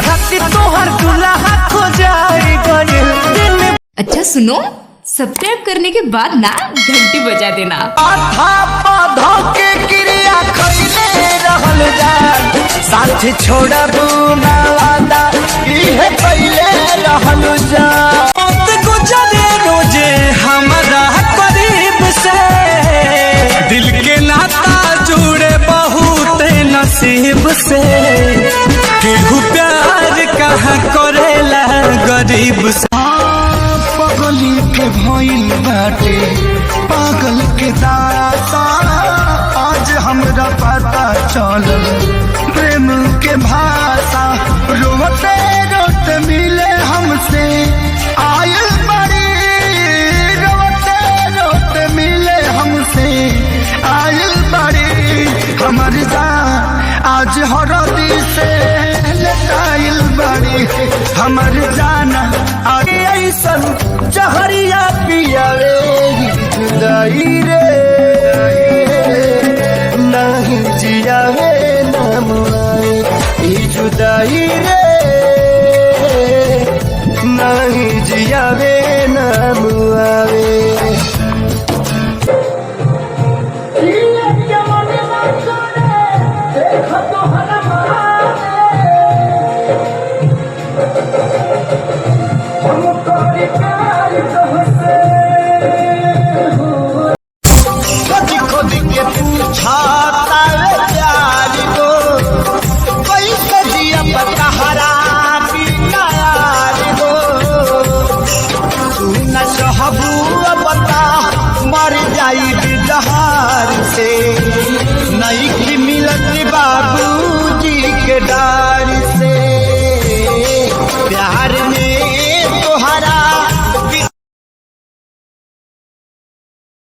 खातिर तोहर दुल्हा खो जाए गइल। अच्छा सुनो, सब्सक्राइब करने के बाद ना घंटी बजा देना। आधा पौधों के क्रिया खइले रहल जान, साथ छोड़बू ना वादा इहे पहिले रहल जान। गुजरे रोजे हमारा करीब से, दिल के नाता जुड़े बहुत नसीब से। केहू प्यार कहाँ करेला गरीब से। पगली के भइल बाटे पागल के दाता, आज हमरा पता चलल प्रेम के भाषा। रोते रोते मिले हमसे आयल बड़ी, रोते रोते मिले हमसे आयल बड़ी। हमर जान आज हरदी से लटाइल बड़ी, हमर जाना आज ऐसन जहरिया पियावे जुदाई रे, नहीं जियावे नाम आए ई जुदाई रे, नहीं जियावे नाम आवे।